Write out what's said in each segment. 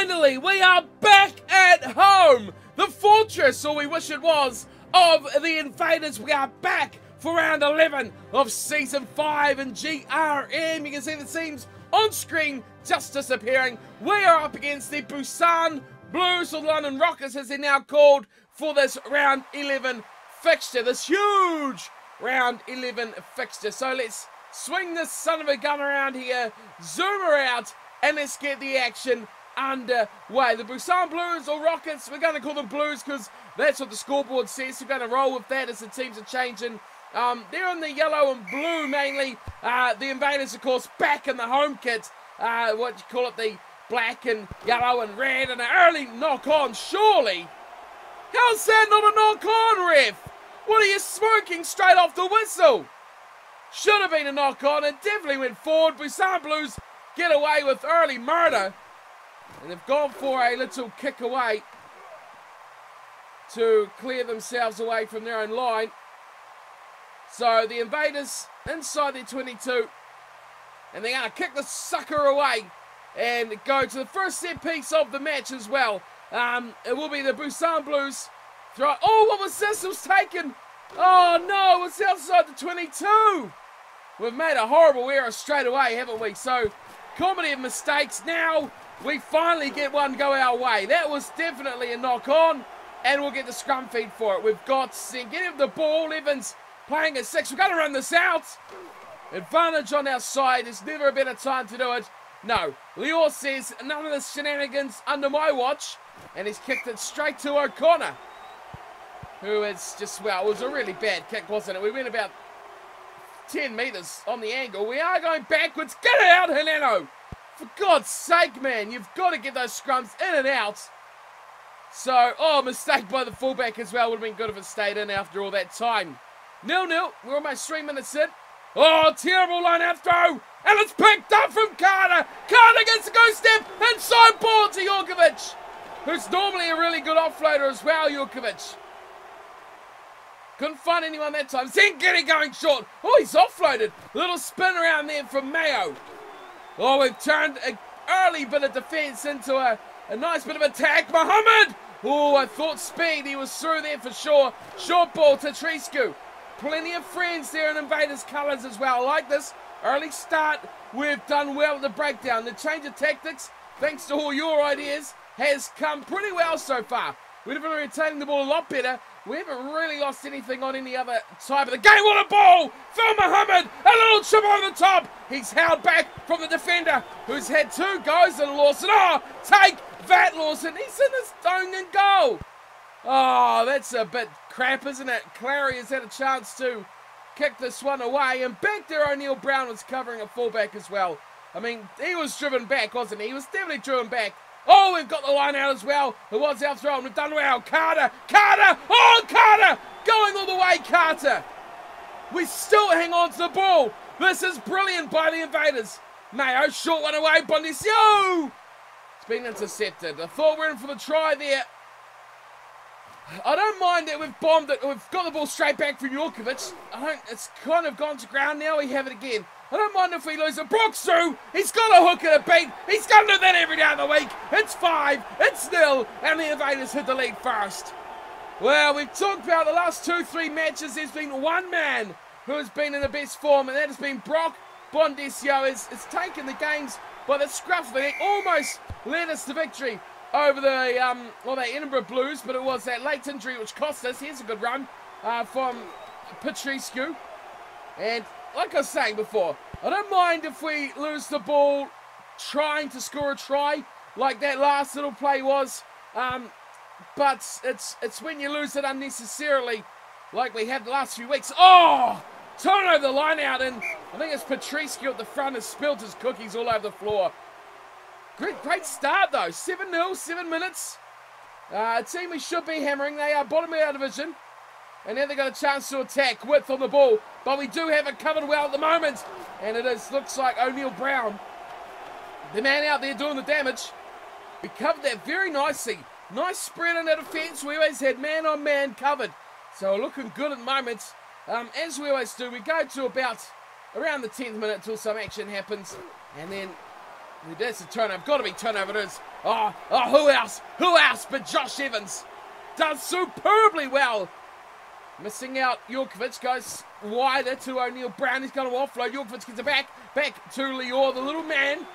Finally, we are back at home! The fortress, or we wish it was, of the Invaders. We are back for round 11 of Season 5 in GRM. You can see the teams on screen just disappearing. We are up against the Busan Blues, or the London Rockets as they're now called, for this round 11 fixture. This huge round 11 fixture. So let's swing this son of a gun around here, zoom her out, and let's get the action underway. The Busan Blues, or Rockets, we're going to call them Blues because that's what the scoreboard says. We're going to roll with that as the teams are changing. They're in the yellow and blue mainly. The Invaders, of course, back in the home kit. What you call it, the black and yellow and red, and an early knock on, surely. How's that not a knock on, ref? What are you smoking straight off the whistle? Should have been a knock on. It definitely went forward. Busan Blues get away with early murder. And they've gone for a little kick away to clear themselves away from their own line. So the Invaders inside their 22. And they're going to kick the sucker away and go to the first set piece of the match as well. It will be the Busan Blues throw. Oh, what was this? It was taken. Oh no, it's outside the 22. We've made a horrible error straight away, haven't we? So, comedy of mistakes. Now we finally get one go our way. That was definitely a knock on, and we'll get the scrum feed for it. We've got getting the ball. Evans playing at 6. We've got to run this out. Advantage on our side. There's never a better time to do it. No. Lior says none of the shenanigans under my watch, and he's kicked it straight to O'Connor, who is just, well, it was a really bad kick, wasn't it? We went about 10 metres on the angle. We are going backwards. Get it out, Heleno! For God's sake, man, you've got to get those scrums in and out. So, oh, mistake by the fullback as well. Would have been good if it stayed in after all that time. 0-0. We're almost 3 minutes in. Oh, terrible line out throw. And it's picked up from Carter. Carter gets a go step. Inside ball to Jorkovic, who's normally a really good offloader as well, Jorkovic. Couldn't find anyone that time. Zenkeri going short. Oh, he's offloaded. Little spin around there from Mayo. Oh, we've turned an early bit of defence into a nice bit of attack. Mohammed. Oh, I thought speed. He was through there for sure. Short ball to Triscu. Plenty of friends there in Invaders colours as well. I like this early start. We've done well at the breakdown. The change of tactics, thanks to all your ideas, has come pretty well so far. We've been retaining the ball a lot better. We haven't really lost anything on any other type of the game. What a ball! Phil Mohammed, a little chip over the top. He's held back from the defender, who's had 2 goes in Lawson. Oh, take that, Lawson. He's in his own goal. Oh, that's a bit crap, isn't it? Clary has had a chance to kick this one away. And back there, O'Neill Brown was covering a fullback as well. I mean, he was driven back, wasn't he? He was definitely driven back. Oh, we've got the line out as well. It was our throw, and we've done well. Carter! Carter! Oh, Carter! Going all the way, Carter! We still hang on to the ball. This is brilliant by the Invaders. Mayo, short one away. Bondisio! It's been intercepted. I thought we were in for the try there. I don't mind that we've bombed it. We've got the ball straight back from Jorkovic. It's kind of gone to ground now. We have it again. I don't mind if we lose it. Brooks through. He's got a hook and a beat. He's going to do that every day of the week. It's 5. It's 0. And the Invaders hit the lead first. Well, we've talked about the last 2-3 matches. There's been one man who has been in the best form, and that has been Brock Bondisio. Has taken the games by the scruff of the neck. Almost led us to victory over the Edinburgh Blues, but it was that late injury which cost us. Here's a good run from Petrescu. And like I was saying before, I don't mind if we lose the ball trying to score a try like that last little play was. But it's when you lose it unnecessarily like we had the last few weeks. Oh! Turn over the line out, and I think it's Petrescu at the front has spilled his cookies all over the floor. Great start though. 7-0, 7 minutes. A team we should be hammering. They are bottom of our division. And now they've got a chance to attack. Width on the ball. But we do have it covered well at the moment. And it looks like O'Neill Brown, the man out there doing the damage. We covered that very nicely. Nice spread in the defence. We always had man on man covered. So looking good at the moment. As we always do, we go to about around the 10th minute till some action happens. And then That's a turnover. Got to be turnover. It is. Oh, who else? Who else but Josh Evans? Does superbly well. Missing out. Jorkovic goes wider to O'Neill Brown. He's going to offload. Jorkovic gets it back to Lior, the little man,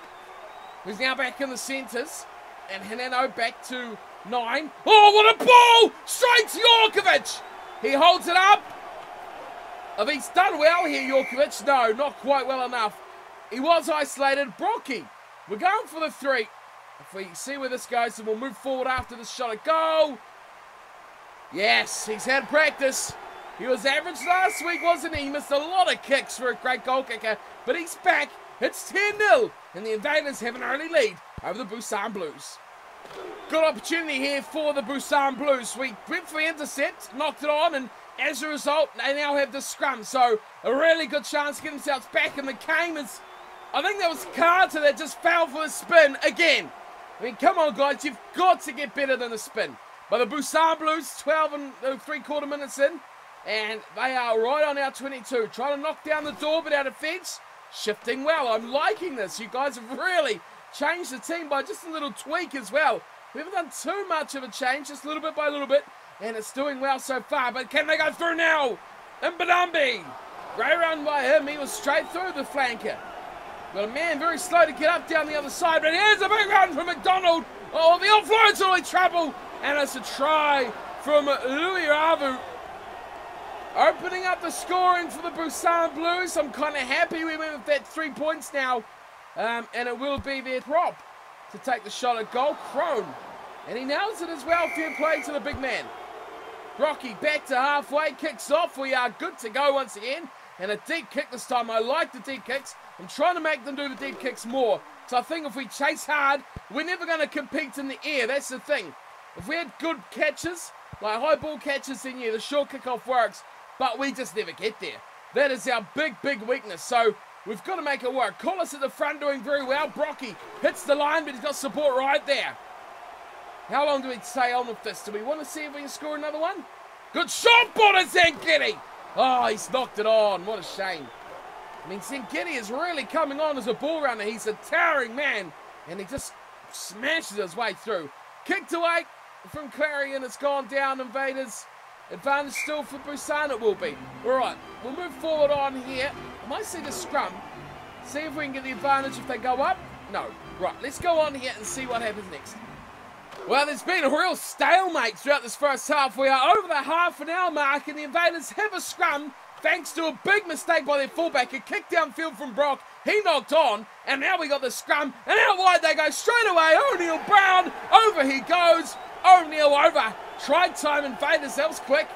who's now back in the centres. And Hineno back to 9. Oh, what a ball! Straight to Jorkovic. He holds it up. Have he's done well here, Jorkovic? No, not quite well enough. He was isolated. Brocky, we're going for the 3. If we see where this goes, then we'll move forward after this shot at goal. Yes, he's had practice. He was average last week, wasn't he? He missed a lot of kicks for a great goal kicker, but he's back. It's 10-0, and the Invaders have an early lead over the Busan Blues. Good opportunity here for the Busan Blues. We went for the intercept, knocked it on, and as a result, they now have the scrum. So a really good chance to get themselves back in the game. I think that was Carter that just fell for the spin again. I mean, come on, guys. You've got to get better than the spin. But the Busan Blues, 12 and 3/4 minutes in, and they are right on our 22. Trying to knock down the door, but our defence shifting well. I'm liking this. You guys have really changed the team by just a little tweak as well. We haven't done too much of a change, just little bit by little bit, and it's doing well so far. But can they go through now? Mbadambi. Great run by him. He was straight through the flanker. Got a man very slow to get up down the other side, but here's a big run from McDonald. Oh, the offload's only trouble, and it's a try from Louis Ravu. Opening up the scoring for the Busan Blues. I'm kind of happy we went with that 3 points now, and it will be their prop to take the shot at goal. Crone, and he nails it as well. Fair play to the big man. Brocky back to halfway, kicks off. We are good to go once again. And a deep kick this time. I like the deep kicks. I'm trying to make them do the deep kicks more. So I think if we chase hard, we're never going to compete in the air. That's the thing. If we had good catches, like high ball catches, then yeah, the short kickoff works. But we just never get there. That is our big, big weakness. So we've got to make it work. Collis at the front doing very well. Brocky hits the line, but he's got support right there. How long do we stay on with this? Do we want to see if we can score another one? Good shot, Bonner Zanketty! Oh, he's knocked it on. What a shame. I mean, Zanketty is really coming on as a ball runner. He's a towering man, and he just smashes his way through. Kicked away from Clary, and it's gone down. Invaders. Advantage still for Busan, it will be. All right, we'll move forward on here. I might see the scrum. See if we can get the advantage if they go up. No. Right, let's go on here and see what happens next. Well, there's been a real stalemate throughout this first half. We are over the half an hour mark, and the Invaders have a scrum thanks to a big mistake by their fullback. A kick downfield from Brock. He knocked on, and now we got the scrum. And out wide they go straight away. O'Neill Brown, over he goes. O'Neill over. Try time, Invaders. That was quick.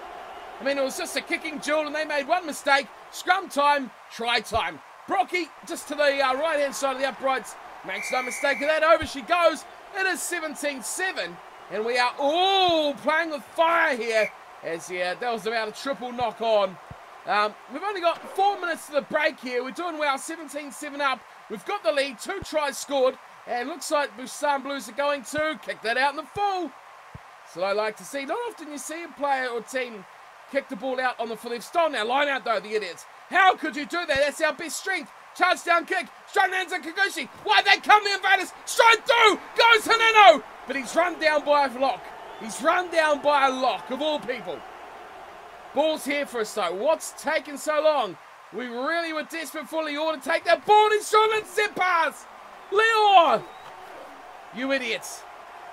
I mean, it was just a kicking duel, and they made one mistake. Scrum time, try time. Brocky just to the right-hand side of the uprights. Makes no mistake of that. Over she goes. It is 17-7, and we are all playing with fire here. As that was about a triple knock on. We've only got 4 minutes to the break here. We're doing well, 17-7 up. We've got the lead, 2 tries scored, and looks like Busan Blues are going to kick that out in the full. So I like to see. Not often you see a player or team kick the ball out on the full. They've stolen our line out though, the idiots. How could you do that? That's our best strength. Charge down kick. Straight hands at Kaguchi. Why they come, the Invaders? Straight through. Goes Hineno. But he's run down by a lock. He's run down by a lock of all people. Ball's here for us though. What's taking so long? We really were desperate for Lior to take that ball. He's trying to zip pass. Lior. You idiots.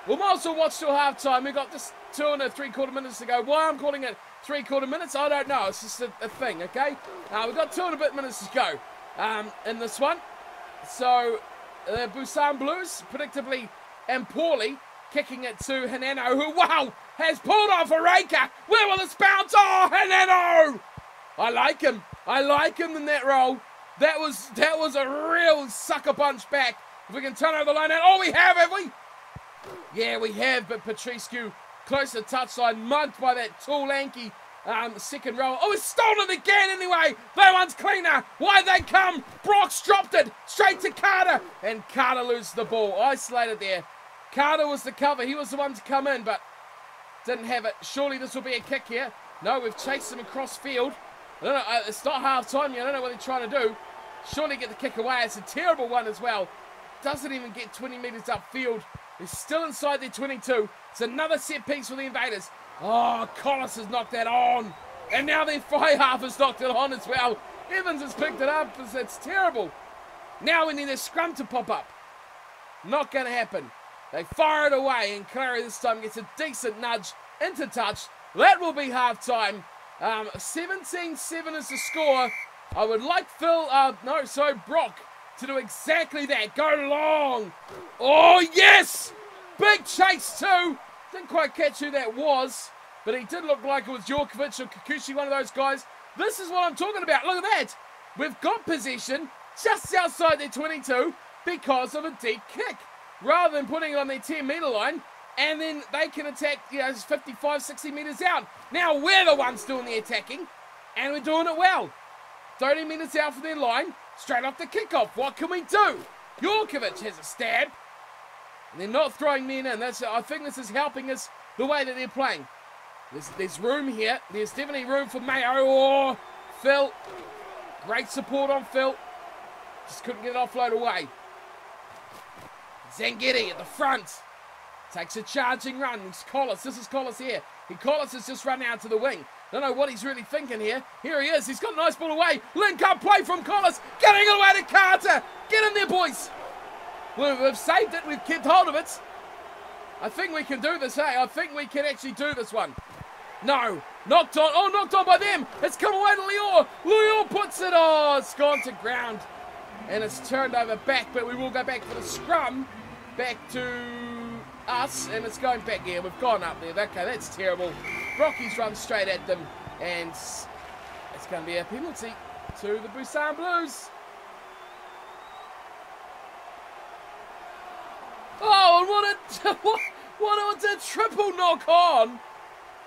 We might also watch till half time. We've got just 2 3/4 minutes to go. Why I'm calling it 3/4 minutes, I don't know. It's just a thing, okay? We've got 2 and a bit minutes to go in this one. So, the Busan Blues, predictably and poorly, kicking it to Hineno, who, wow, has pulled off a raker. Where will this bounce? Oh, Hineno! I like him. I like him in that role. That was a real sucker punch back. If we can turn over the line out. Oh, we have we? Yeah, we have, but Petrescu close to touchline, mugged by that tall, lanky second row. Oh, it's stolen again anyway. That one's cleaner. Why they come? Brock's dropped it straight to Carter, and Carter loses the ball. Isolated there. Carter was the cover. He was the one to come in, but didn't have it. Surely this will be a kick here. No, we've chased him across field. I don't know, it's not half time yet. I don't know what they're trying to do. Surely get the kick away. It's a terrible one as well. doesn't even get 20 metres upfield. They're still inside their 22. It's another set piece for the Invaders. Oh, Collis has knocked that on. And now their fly half has knocked it on as well. Evans has picked it up. It's terrible. Now we need a scrum to pop up. Not going to happen. They fire it away, and Clary this time gets a decent nudge into touch. That will be half-time. 17-7 is the score. I would like Brock to do exactly that. Go long. Oh, yes! Big chase too. Didn't quite catch who that was, but he did look like it was Djorkovic or Kikuchi, one of those guys. This is what I'm talking about. Look at that. We've got possession just outside their 22 because of a deep kick, rather than putting it on their 10-metre line, and then they can attack, 55, 60 metres out. Now we're the ones doing the attacking, and we're doing it well. 30 metres out from their line, straight off the kickoff. What can we do? Djorkovic has a stab, and they're not throwing men in. I think this is helping us the way that they're playing. There's room here. There's definitely room for Mayo. Oh, Phil. Great support on Phil. Just couldn't get it offload away. Zangedi at the front. Takes a charging run. It's Collis. This is Collis here. Collis has just run out to the wing. Don't know what he's really thinking here. Here he is. He's got a nice ball away. Link up play from Collis. Getting it away to Carter. Get in there, boys. We've saved it. We've kept hold of it. I think we can do this, hey? I think we can actually do this one. No. Knocked on. Oh, knocked on by them. It's come away to Lior. Lior puts it. Oh, it's gone to ground. And it's turned over back, but we will go back for the scrum. Back to us, and it's going back here. We've gone up there. Okay, that's terrible. Rockies run straight at them, and it's going to be a penalty to the Busan Blues. Oh, and what a triple knock on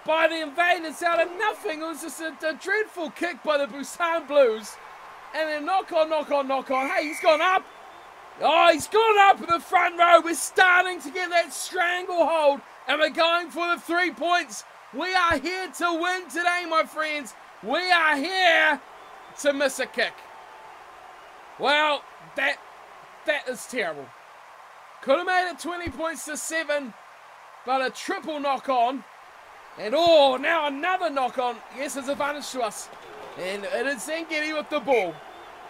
by the Invaders out of nothing. It was just a dreadful kick by the Busan Blues. And then knock on. Hey, he's gone up. Oh, he's gone up in the front row. We're starting to get that stranglehold. And we're going for the 3 points. We are here to win today, my friends. We are here to miss a kick. Well, that is terrible. Could have made it 20 points to 7. But a triple knock on. And now another knock on. Yes, it's advantage to us. And it is Zangedi with the ball.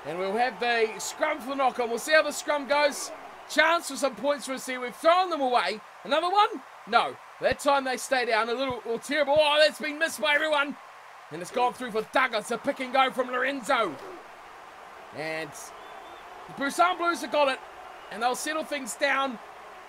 And we'll have the scrum for the knock on. We'll see how the scrum goes. Chance for some points for us here. We've thrown them away. Another one? No. That time they stay down. A little terrible. Oh, that's been missed by everyone. And it's gone through for Douglas. It's a pick and go from Lorenzo. And the Busan Blues have got it. And they'll settle things down.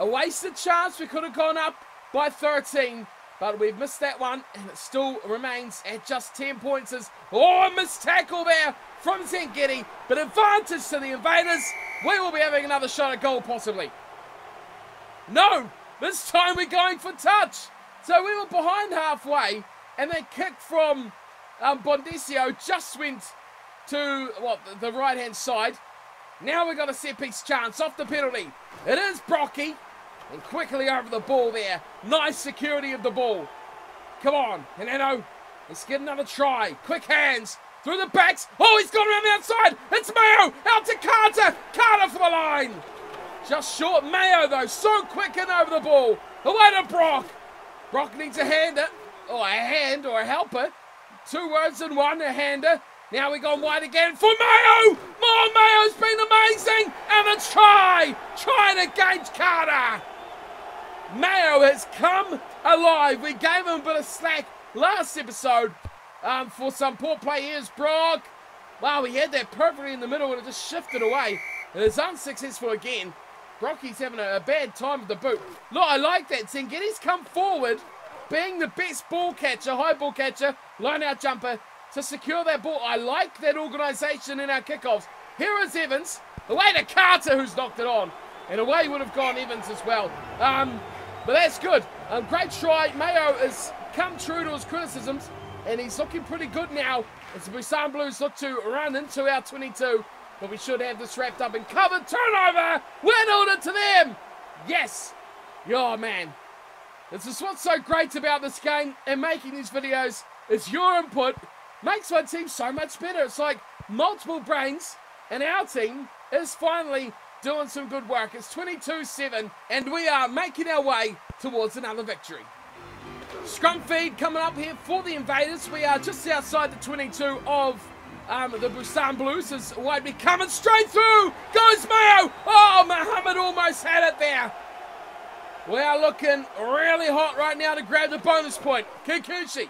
A wasted chance. We could have gone up by 13. But we've missed that one, and it still remains at just 10 points. A missed tackle there from Zangedi, but advantage to the Invaders. We will be having another shot at goal, possibly. No, this time we're going for touch. So we were behind halfway, and that kick from Bondesio just went to, the right-hand side. Now we've got a set-piece chance off the penalty. It is Brocky. And quickly over the ball there. Nice security of the ball. Come on, Hineno. Let's get another try. Quick hands. Through the backs. Oh, he's gone around the outside. It's Mayo. Out to Carter. Carter for the line. Just short. Mayo, though. So quick and over the ball. Away to Brock. Brock needs a hander. Or a hand or a helper. 2 words in one. A hander. Now we've gone wide again for Mayo. More Mayo's been amazing. And a try. Trying to gauge Carter. Mayo has come alive. We gave him a bit of slack last episode for some poor play. Here's Brock. Wow, he had that perfectly in the middle and it just shifted away. It is unsuccessful again. Brocky's having a bad time with the boot. Look, I like that. Zangedi's come forward, being the best ball catcher, high ball catcher, line-out jumper, to secure that ball. I like that organisation in our kickoffs. Here is Evans. Away to Carter, who's knocked it on. And away would have gone Evans as well. But that's good. Great try. Mayo has come true to his criticisms, and he's looking pretty good now as the Busan Blues look to run into our 22. But we should have this wrapped up and covered. Turnover! We're it to them! Yes! Oh, man. This is what's so great about this game and making these videos is your input makes my team so much better. It's like multiple brains, and our team is finally doing some good work. It's 22-7, and we are making our way towards another victory. Scrum feed coming up here for the Invaders. We are just outside the 22 of the Busan Blues. As Whiteby coming straight through. Goes Mayo. Oh, Mohammed almost had it there. We are looking really hot right now to grab the bonus point. Kikuchi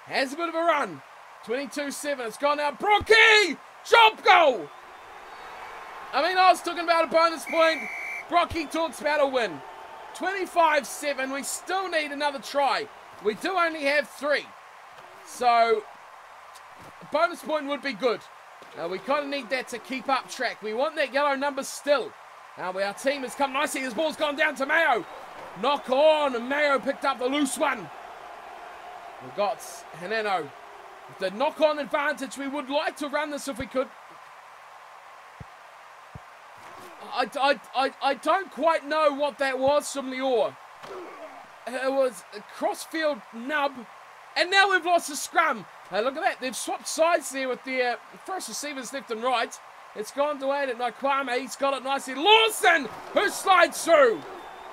has a bit of a run. 22-7. It's gone out. Brocky! Job goal! I mean, I was talking about a bonus point. Brocky talks about a win. 25-7. We still need another try. We do only have 3. So, a bonus point would be good. We kind of need that to keep up track. We want that yellow number still. Our team has come nicely. This ball's gone down to Mayo. Knock on, and Mayo picked up the loose one. We've got Haneno. With the knock-on advantage, we would like to run this if we could. I don't quite know what that was from Lior. It was a crossfield nub. And now we've lost the scrum. Look at that. They've swapped sides there with their first receivers left and right. It's gone to Aiden Nakwame. He's got it nicely. Lawson, who slides through.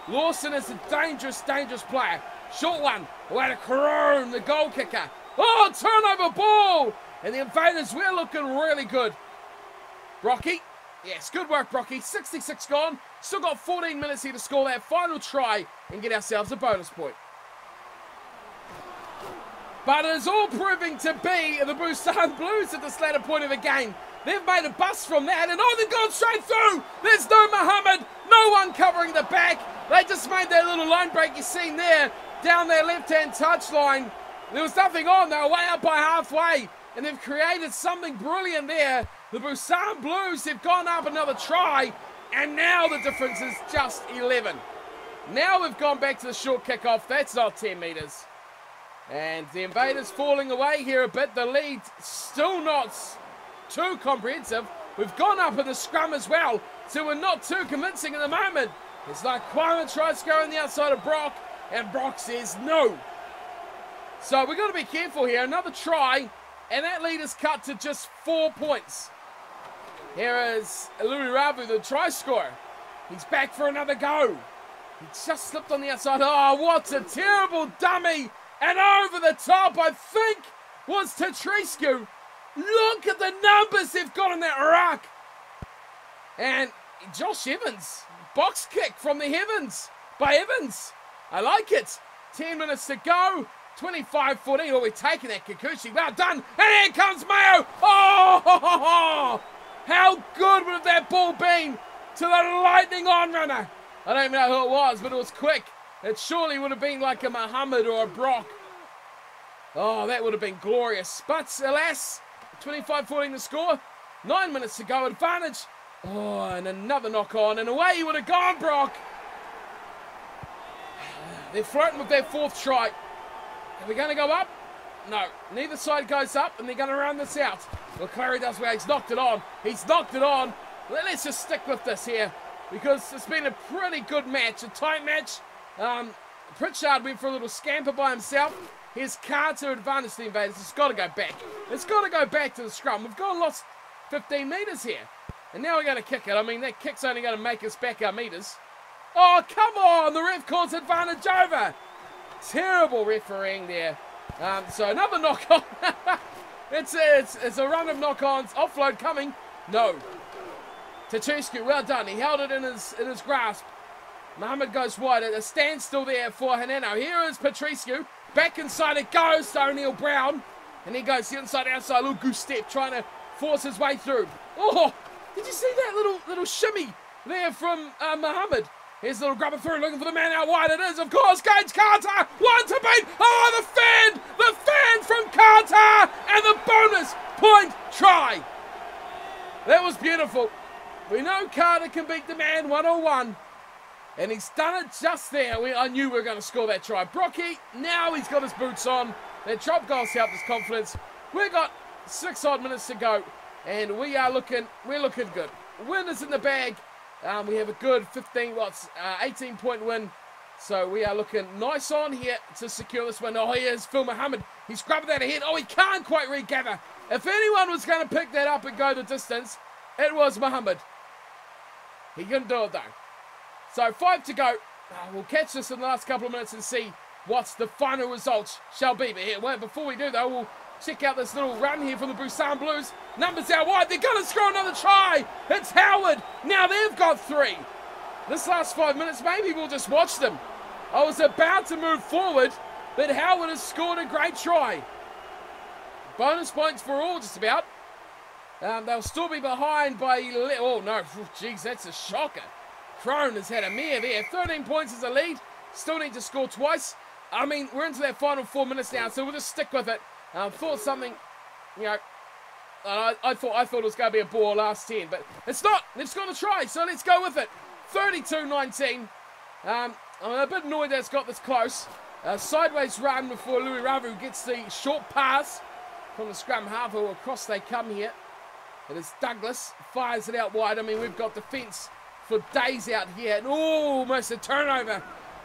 Lawson is a dangerous, dangerous player. Short one. Away to Karone, the goal kicker. Oh, turnover ball. And the Invaders, we're looking really good. Brocky. Yes, good work, Brocky. 66 gone. Still got 14 minutes here to score that final try and get ourselves a bonus point. But it is all proving to be the Busan Blues at this latter point of the game. They've made a bust from that, and oh, they've gone straight through. There's no Mohammed, no one covering the back. They just made that little line break you've seen there, down their left-hand touchline. There was nothing on, they were way up by halfway, and they've created something brilliant there. The Busan Blues have gone up another try, and now the difference is just 11. Now we've gone back to the short kickoff. That's not 10 metres. And the Invaders falling away here a bit. The lead still not too comprehensive. We've gone up in the scrum as well, so we're not too convincing at the moment. It's like Kwame tries to go on the outside of Brock, and Brock says no. So we've got to be careful here. Another try, and that lead is cut to just 4 points. Here is Louis Ravu, the try scorer. He's back for another go. He just slipped on the outside. Oh, what a terrible dummy. And over the top, I think, was Tetriscu. Look at the numbers they've got in that ruck. And Josh Evans, box kick from the heavens by Evans. I like it. 10 minutes to go. 25-14. Oh, we're taking that, Kikuchi. Well done. And here comes Mayo. Oh, how good would have that ball been to the lightning on runner? I don't even know who it was, but it was quick. It surely would have been like a Mohammed or a Brock. Oh, that would have been glorious. But alas, 25-14 the score. 9 minutes to go, advantage. Oh, and another knock on, and away he would have gone, Brock. They're flirting with their 4th try. Are we going to go up? No, neither side goes up, and they're going to run this out. Well, Clary does well. He's knocked it on. He's knocked it on. Let's just stick with this here, because it's been a pretty good match, a tight match. Pritchard went for a little scamper by himself. Here's Carter advantage to the Invaders. It's got to go back. It's got to go back to the scrum. We've gone lost 15 metres here. And now we're going to kick it. I mean, that kick's only going to make us back our metres. Oh, come on. The ref calls advantage over. Terrible refereeing there. So another knock-on. it's a run of knock-ons. Offload coming. No. Tetriscu, well done. He held it in his grasp. Mohammed goes wide. A standstill there for Haneno. Here is Petrescu. Back inside it goes to O'Neill Brown. And he goes the inside-outside little goose step, trying to force his way through. Oh, did you see that little shimmy there from Mohammed? Here's a little grubber through, looking for the man out wide. It is, of course, Gage Carter. One to beat. Oh, the fan from Carter. And the bonus point try. That was beautiful. We know Carter can beat the man 101. And he's done it just there. I knew we were going to score that try. Brocky, now he's got his boots on. That drop goal's helped his confidence. We've got 6 odd minutes to go. And we're looking good. Win is in the bag. We have a good 18-point win. So we are looking nice on here to secure this win. Oh, here's Phil Mohammed. He's grabbed that ahead. Oh, he can't quite regather. If anyone was going to pick that up and go the distance, it was Mohammed. He couldn't do it though. So 5 to go. We'll catch this in the last couple of minutes and see what the final result shall be. But here, well, before we do though, we'll check out this little run here from the Busan Blues. Numbers out wide. They're going to score another try. It's Howard. Now they've got 3. This last 5 minutes, maybe we'll just watch them. I was about to move forward, but Howard has scored a great try. Bonus points for all, just about. They'll still be behind by... Oh, no. Jeez, that's a shocker. Crone has had a mare there. 13 points as a lead. Still need to score twice. I mean, we're into that final 4 minutes now, so we'll just stick with it. Thought something, you know... I thought it was going to be a ball last 10, but it's not. They've scored a try, so let's go with it. 32-19. I'm a bit annoyed that it's got this close. Sideways run before Louis Ravu gets the short pass from the scrum half. Oh, across they come here. It is Douglas. Fires it out wide. I mean, we've got defence for days out here. And almost a turnover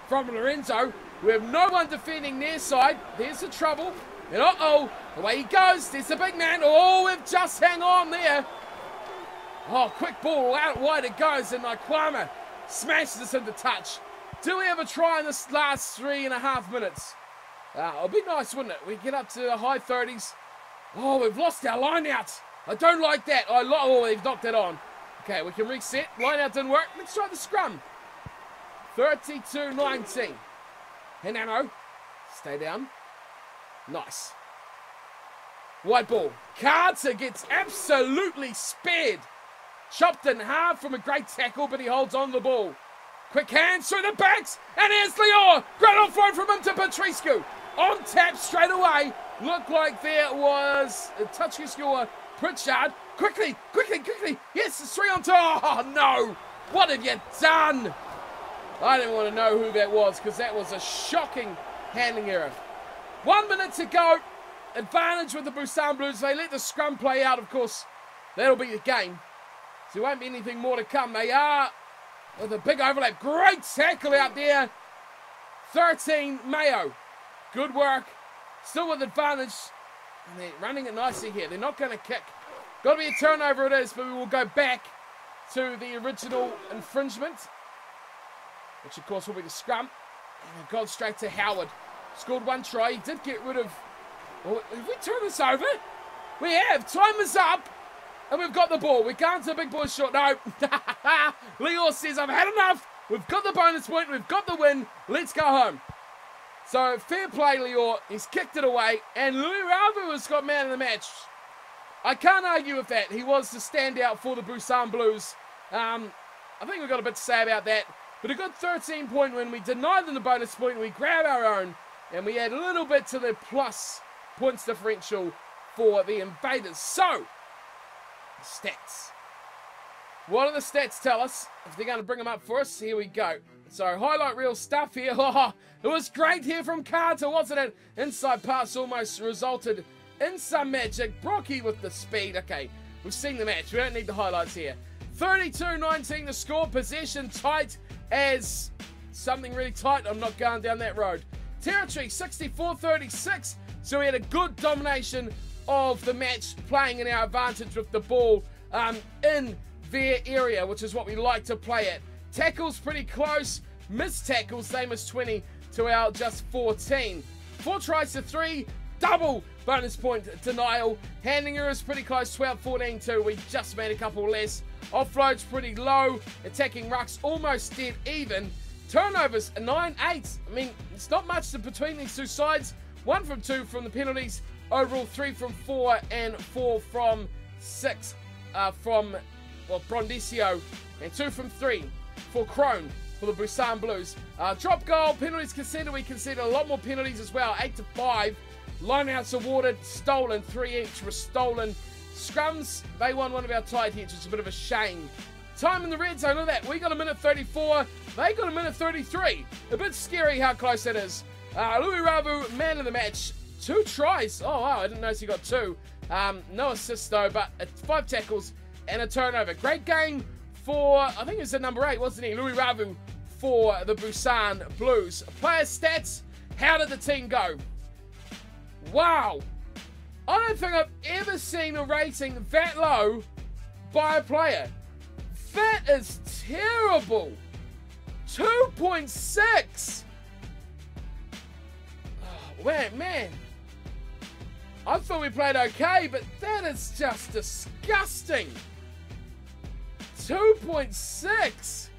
from Lorenzo. We have no one defending their side. There's the trouble. And uh-oh, away he goes. There's the big man. Oh, we've just hang on there. Oh, quick ball out wide it goes. And Kwame smashes this into touch. Do we have a try in this last 3.5 minutes? It'll be nice, wouldn't it? We get up to the high 30s. Oh, we've lost our line out. I don't like that. Oh, they've knocked it on. Okay, we can reset. Line out didn't work. Let's try the scrum. 32-19. Henano. Stay down. Nice. Wide ball. Carter gets absolutely spared. Chopped in half from a great tackle, but he holds on the ball. Quick hands through the backs, and here's Lior. Great offload from him to Petrescu. On tap straight away. Looked like there was a touch score. Pritchard. Quickly. Yes, it's 3 on 2. Oh, no. What have you done? I didn't want to know who that was because that was a shocking handling error. 1 minute to go. Advantage with the Busan Blues. They let the scrum play out, of course. That'll be the game. So there won't be anything more to come. They are with a big overlap. Great tackle out there. 13 Mayo. Good work. Still with advantage. And they're running it nicely here. They're not going to kick. Got to be a turnover it is, but we will go back to the original infringement. Which, of course, will be the scrum. And they've gone straight to Howard. Scored 1 try. He did get rid of... Oh, have we turned this over? We have. Time is up. And we've got the ball. We can't do the big boys short. No. Leo says, I've had enough. We've got the bonus point. We've got the win. Let's go home. So, fair play, Leo. He's kicked it away. And Louis Ravu has got man of the match. I can't argue with that. He was the standout for the Busan Blues. I think we've got a bit to say about that. But a good 13-point win. We deny them the bonus point. We grab our own. And we add a little bit to the plus points differential for the Invaders. So, stats. What do the stats tell us? If they're going to bring them up for us, here we go. So, highlight reel stuff here. Oh, it was great here from Carter, wasn't it? Inside pass almost resulted in some magic. Brocky with the speed. Okay, we've seen the match. We don't need the highlights here. 32-19 the score. Possession tight as something really tight. I'm not going down that road. Territory 64-36. So we had a good domination of the match, playing in our advantage with the ball in their area, which is what we like to play at. Tackles pretty close. Missed tackles, they missed 20 to our just 14. 4 tries to 3. Double bonus point denial. Handling errors pretty close, 12-14 too. We just made a couple less. Offloads pretty low. Attacking rucks almost dead even. Turnovers 9-8. I mean, it's not much between these two sides. 1 from 2 from the penalties. Overall 3 from 4 and 4 from 6 from Brondisio. And 2 from 3 for Crone for the Busan Blues. Drop goal, penalties conceded. We conceded a lot more penalties as well. 8-5. Lineouts awarded, stolen. 3 each were stolen. Scrums, they won one of our tight hits, which is a bit of a shame. Time in the red zone, look at that. We got a minute 34. They got a minute 33. A bit scary how close that is. Louis Ravu, man of the match. 2 tries. Oh, wow, I didn't notice he got 2. No assists, though, but 5 tackles and a turnover. Great game for, I think it was the number 8, wasn't he? Louis Ravu for the Busan Blues. Player stats, how did the team go? Wow. I don't think I've ever seen a rating that low by a player. That is terrible. 2.6. Oh, man. I thought we played okay, but that is just disgusting. 2.6.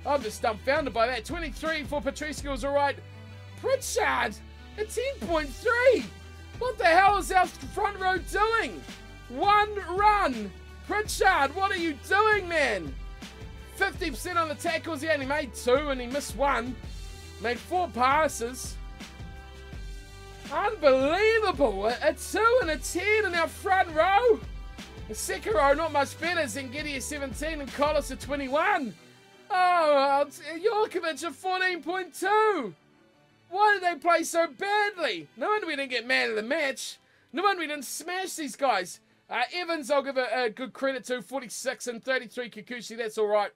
I'm just dumbfounded by that. 23 for Patrisco was alright. Pritchard, a 10.3. What the hell is our front row doing? 1 run. Pritchard, what are you doing, man? 50% on the tackles. He only made 2 and he missed 1. Made 4 passes. Unbelievable. A 2 and a 10 in our front row. The second row, not much better. Zengedi at 17 and Collis at 21. Oh, Jorkovic at 14.2. Why did they play so badly? No wonder we didn't get man of the match. No wonder we didn't smash these guys. Evans, I'll give a good credit to. 46 and 33 Kikuchi, that's all right.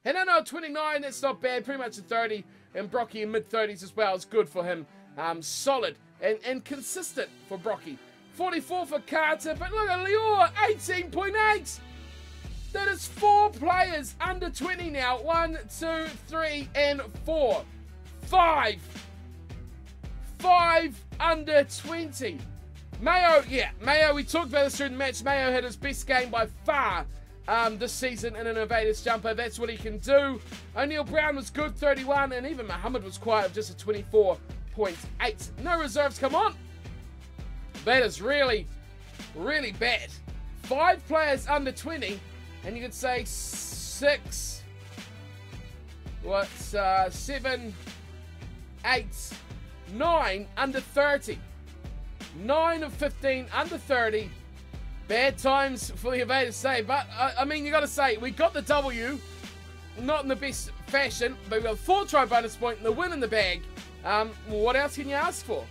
Hinano at 29, that's not bad. Pretty much a 30. And Brocky in mid-30s as well. It's good for him. Solid and consistent for Brocky. 44 for Carter, but look at Lior, 18.8. That is 4 players under 20 now. 1, 2, 3, and 4. 5 under 20. Mayo, we talked about this during the match. Mayo had his best game by far this season in an Invaders jumper. That's what he can do. O'Neal Brown was good, 31, and even Muhammad was quiet, just a 24.8. No reserves, come on. That is really, really bad. 5 players under 20, and you could say 6, 7, 8, 9 under 30. 9 of 15 under 30. Bad times for the Invaders, say. But, I mean, you got to say, we got the W. Not in the best fashion, but we got a 4 try bonus point and the win in the bag. What else can you ask for?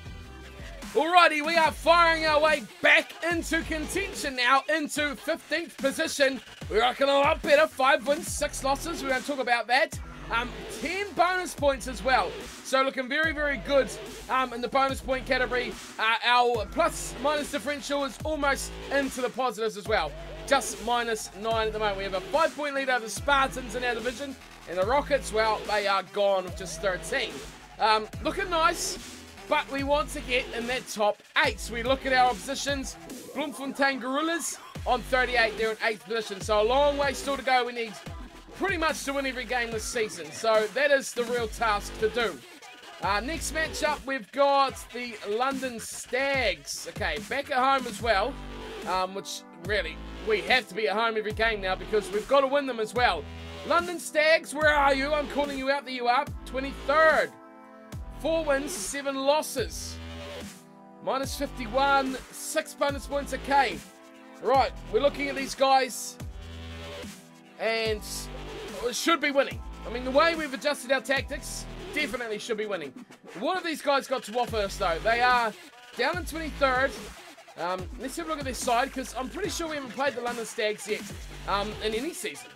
Alrighty, we are firing our way back into contention now, into 15th position. We're looking a lot better. 5 wins, 6 losses. We're going to talk about that. 10 bonus points as well. So looking very, very good in the bonus point category. Our plus-minus differential is almost into the positives as well. Just -9 at the moment. We have a 5-point lead over the Spartans in our division. And the Rockets, well, they are gone with just 13. Looking nice, but we want to get in that top 8. So we look at our oppositions. Bloemfontein Gorillas on 38. They're in 8th position. So a long way still to go. We need pretty much to win every game this season. So that is the real task to do. Next matchup, we've got the London Stags. Okay, back at home as well. Which really, we have to be at home every game now because we've got to win them as well. London Stags, where are you? I'm calling you out. There you are. 23rd. 4 wins, 7 losses. -51, 6 bonus points. Okay. Right, we're looking at these guys. And should be winning. I mean, the way we've adjusted our tactics, definitely should be winning. What have these guys got to offer us, though? They are down in 23rd. Let's have a look at this side, because I'm pretty sure we haven't played the London Stags yet in any season.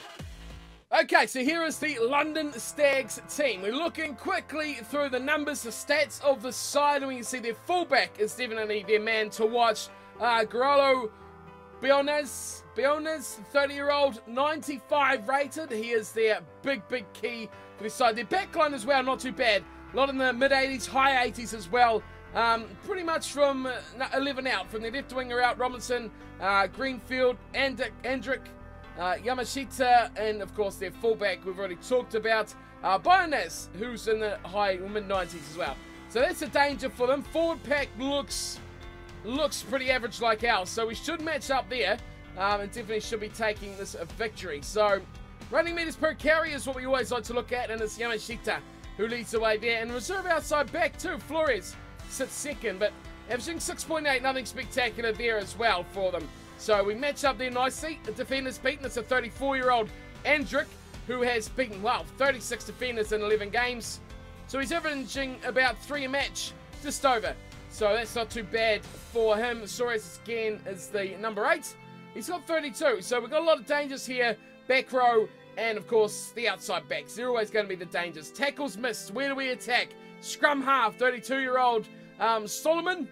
Okay, so here is the London Stags team. We're looking quickly through the numbers, the stats of the side, and we can see their fullback is definitely their man to watch. Garolo Biones, 30-year-old, 95 rated. He is their big key for this side. Their backline as well, not too bad. A lot in the mid-80s, high 80s as well. Pretty much from 11 out. From their left winger out, Robinson, Greenfield, Andrick, Yamashita, and of course their fullback we've already talked about. Biones, who's in the high mid-90s as well. So that's a danger for them. Forward pack looks pretty average like ours, so we should match up there and definitely should be taking this a victory. So running meters per carry is what we always like to look at, and it's Yamashita who leads the way there. And reserve outside back too, Flores sits second, but averaging 6.8, nothing spectacular there as well for them. So we match up there nicely. The defenders beaten. It's a 34-year-old Andrick who has beaten, 36 defenders in 11 games. So he's averaging about 3 a match, just over. So that's not too bad for him. Soares again is the number 8. He's got 32. So we've got a lot of dangers here. Back row and, of course, the outside backs. They're always going to be the dangers. Tackles missed. Where do we attack? Scrum half, 32-year-old Solomon,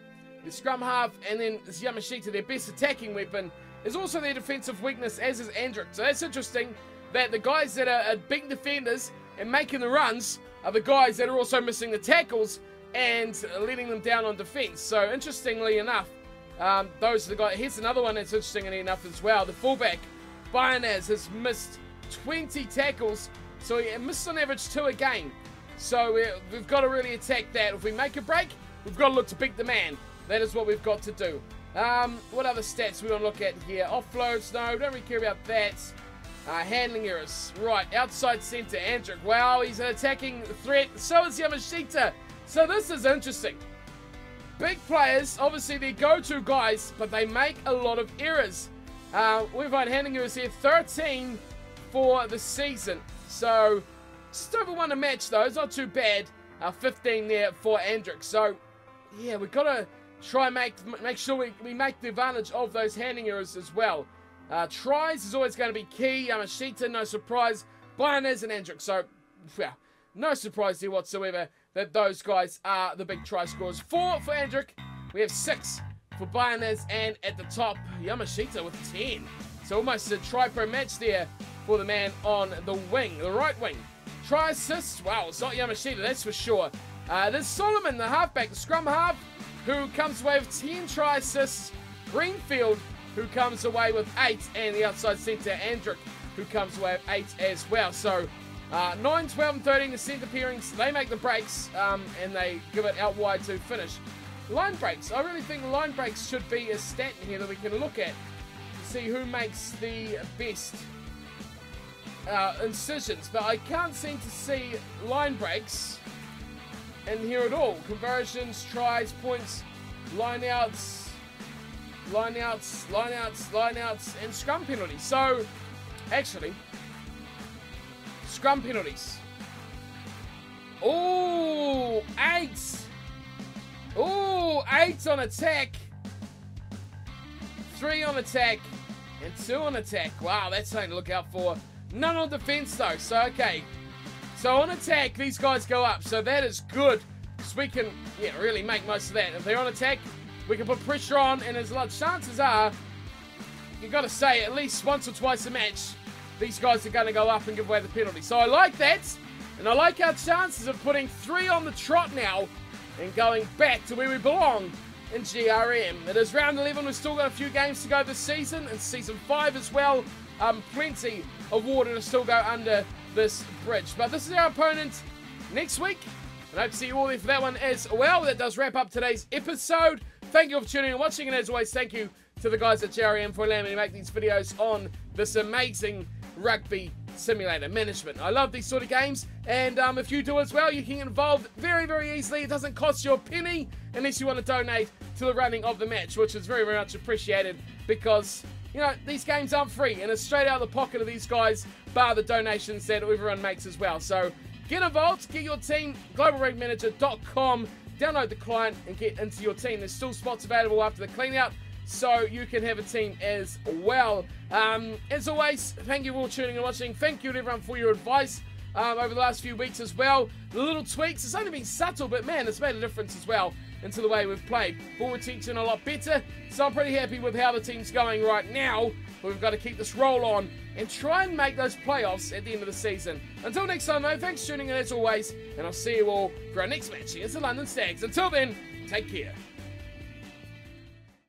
the scrum half, and then Yamashita, their best attacking weapon, is also their defensive weakness, as is Andrick. So that's interesting that the guys that are big defenders and making the runs are the guys that are also missing the tackles and letting them down on defense. So interestingly enough, those are the guys. Here's another one that's interestingly enough as well. The fullback, Bayonaz, has missed 20 tackles, so he missed on average 2 a game. So we've got to really attack that. If we make a break, we've got to look to beat the man. That is what we've got to do. What other stats we want to look at here? Offloads, no, don't really care about that. Handling errors. Right, outside centre, Andrick. Wow, he's an attacking threat. So is Yamashita. So this is interesting. Big players, obviously they're go-to guys, but they make a lot of errors. We've had handling errors here, 13 for the season. So, just over 1 a match though, it's not too bad. 15 there for Andrick. So, yeah, we've got to try and make sure we make the advantage of those handling errors as well. Tries is always going to be key. Yamashita, no surprise. Bayonaz and Andrick. So, yeah, no surprise here whatsoever that those guys are the big try scorers. 4 for Andrick. We have 6 for Bayonaz, and at the top, Yamashita with 10. So almost a try per match there for the man on the wing, the right wing. Try assists. Wow, it's not Yamashita, that's for sure. There's Solomon, the halfback, the scrum half, who comes away with 10 try assists. Greenfield, who comes away with 8, and the outside centre, Andrick, who comes away with 8 as well. So 9, 12, and 13, the centre pairings, they make the breaks, and they give it out wide to finish. Line breaks. I really think line breaks should be a stat in here that we can look at to see who makes the best incisions. But I can't seem to see line breaks in here at all. Conversions, tries, points, line outs, and scrum penalties. So, actually, scrum penalties. Oh, 8. Oh, 8 on attack. 3 on attack. And 2 on attack. Wow, that's something to look out for. None on defense, though. So, okay. So, on attack, these guys go up. So, that is good. So, we can, yeah, really make most of that. If they're on attack, we can put pressure on. And as a lot of chances are, you've got to say at least once or twice a match, these guys are going to go up and give away the penalty. So, I like that. And I like our chances of putting 3 on the trot now and going back to where we belong in GRM. It is round 11. We've still got a few games to go this season, and season 5 as well. Plenty of water to still go under this bridge. But this is our opponent next week, and I hope to see you all there for that one as well. That does wrap up today's episode. Thank you for tuning in and watching, and as always, thank you to the guys at GRM for allowing me to make these videos on this amazing rugby simulator management. I love these sort of games, and if you do as well, you can get involved very, very easily. It doesn't cost you a penny unless you want to donate to the running of the match, which is very, very much appreciated, because, you know, these games aren't free, and it's straight out of the pocket of these guys, bar the donations that everyone makes as well. So get involved, get your team, globalrugbymanager.com, download the client and get into your team. There's still spots available after the clean out, so you can have a team as well. As always, thank you for tuning and watching. Thank you to everyone for your advice over the last few weeks as well. The little tweaks, it's only been subtle, but man, it's made a difference as well into the way we've played. Forward teaching a lot better, so I'm pretty happy with how the team's going right now. But we've got to keep this roll on and try and make those playoffs at the end of the season. Until next time though, thanks for tuning in as always, and I'll see you all for our next match against the London Stags. Until then, take care.